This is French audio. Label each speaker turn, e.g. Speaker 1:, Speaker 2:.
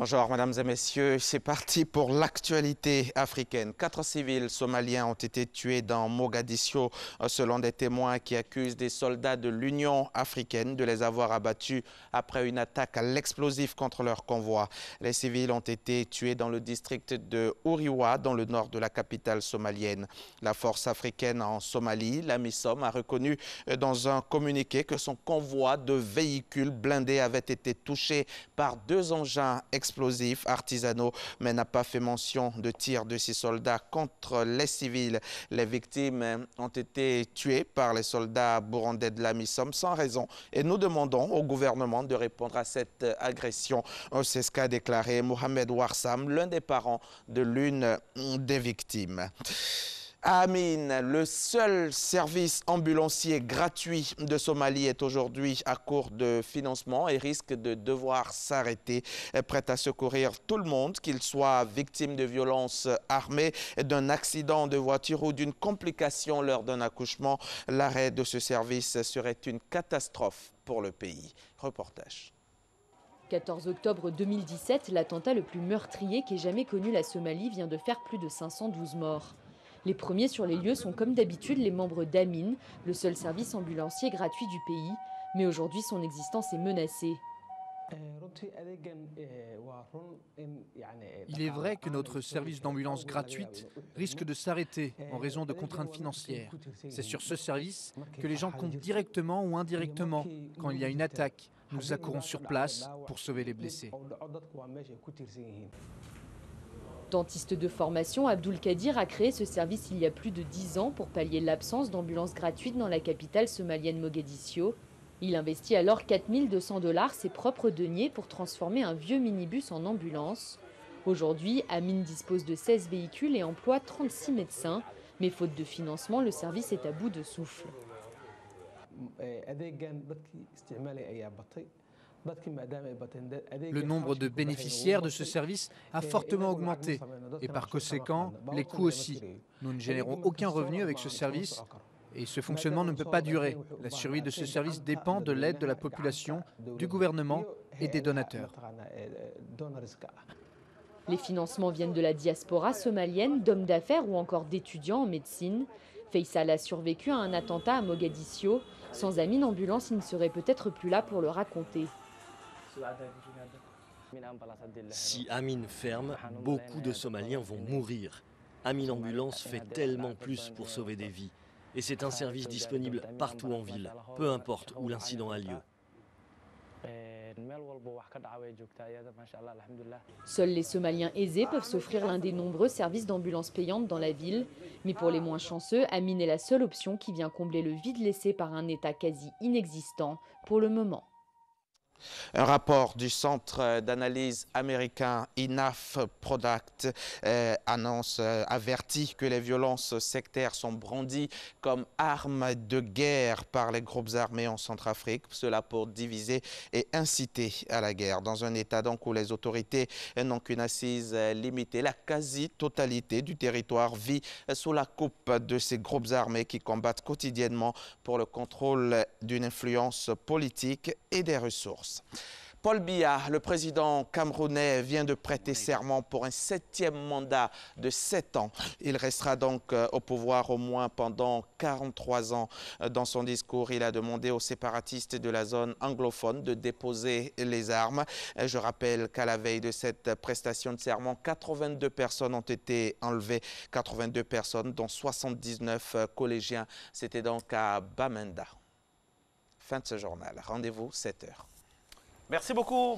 Speaker 1: Bonjour mesdames et messieurs, c'est parti pour l'actualité africaine. 4 civils somaliens ont été tués dans Mogadiscio selon des témoins qui accusent des soldats de l'Union africaine de les avoir abattus après une attaque à l'explosif contre leur convoi. Les civils ont été tués dans le district de Ouriwa, dans le nord de la capitale somalienne. La force africaine en Somalie, la MISOM, a reconnu dans un communiqué que son convoi de véhicules blindés avait été touché par 2 engins explosifs artisanaux, mais n'a pas fait mention de tirs de ces soldats contre les civils. Les victimes ont été tuées par les soldats burundais de la MISOM sans raison et nous demandons au gouvernement de répondre à cette agression. C'est ce qu'a déclaré Mohamed Warsam, l'un des parents de l'une des victimes. À Amin, le seul service ambulancier gratuit de Somalie est aujourd'hui à court de financement et risque de devoir s'arrêter, prêt à secourir tout le monde, qu'il soit victime de violences armées, d'un accident de voiture ou d'une complication lors d'un accouchement. L'arrêt de ce service serait une catastrophe pour le pays. Reportage.
Speaker 2: 14 octobre 2017, l'attentat le plus meurtrier qu'ait jamais connu la Somalie vient de faire plus de 512 morts. Les premiers sur les lieux sont comme d'habitude les membres d'Amin, le seul service ambulancier gratuit du pays. Mais aujourd'hui, son existence est menacée.
Speaker 3: Il est vrai que notre service d'ambulance gratuite risque de s'arrêter en raison de contraintes financières. C'est sur ce service que les gens comptent directement ou indirectement quand il y a une attaque. Nous accourons sur place pour sauver les blessés.
Speaker 2: Dentiste de formation, Abdul Kadir a créé ce service il y a plus de 10 ans pour pallier l'absence d'ambulance gratuite dans la capitale somalienne Mogadiscio. Il investit alors 4 200 $, ses propres deniers, pour transformer un vieux minibus en ambulance. Aujourd'hui, Amin dispose de 16 véhicules et emploie 36 médecins. Mais faute de financement, le service est à bout de souffle.
Speaker 3: Le nombre de bénéficiaires de ce service a fortement augmenté et par conséquent, les coûts aussi. Nous ne générons aucun revenu avec ce service et ce fonctionnement ne peut pas durer. La survie de ce service dépend de l'aide de la population, du gouvernement et des donateurs.
Speaker 2: Les financements viennent de la diaspora somalienne, d'hommes d'affaires ou encore d'étudiants en médecine. Faisal a survécu à un attentat à Mogadiscio. Sans Amin Ambulance, il ne serait peut-être plus là pour le raconter.
Speaker 4: Si Amin ferme, beaucoup de Somaliens vont mourir. Amin Ambulance fait tellement plus pour sauver des vies. Et c'est un service disponible partout en ville, peu importe où l'incident a lieu.
Speaker 2: Seuls les Somaliens aisés peuvent s'offrir l'un des nombreux services d'ambulance payante dans la ville. Mais pour les moins chanceux, Amin est la seule option qui vient combler le vide laissé par un État quasi inexistant pour le moment.
Speaker 1: Un rapport du centre d'analyse américain Enough Product avertit que les violences sectaires sont brandies comme armes de guerre par les groupes armés en Centrafrique, cela pour diviser et inciter à la guerre. Dans un état donc où les autorités n'ont qu'une assise limitée, la quasi-totalité du territoire vit sous la coupe de ces groupes armés qui combattent quotidiennement pour le contrôle d'une influence politique et des ressources. Paul Biya, le président camerounais, vient de prêter serment pour un 7e mandat de 7 ans. Il restera donc au pouvoir au moins pendant 43 ans. Dans son discours, il a demandé aux séparatistes de la zone anglophone de déposer les armes. Je rappelle qu'à la veille de cette prestation de serment, 82 personnes ont été enlevées. 82 personnes, dont 79 collégiens. C'était donc à Bamenda. Fin de ce journal. Rendez-vous 7 h. Merci beaucoup.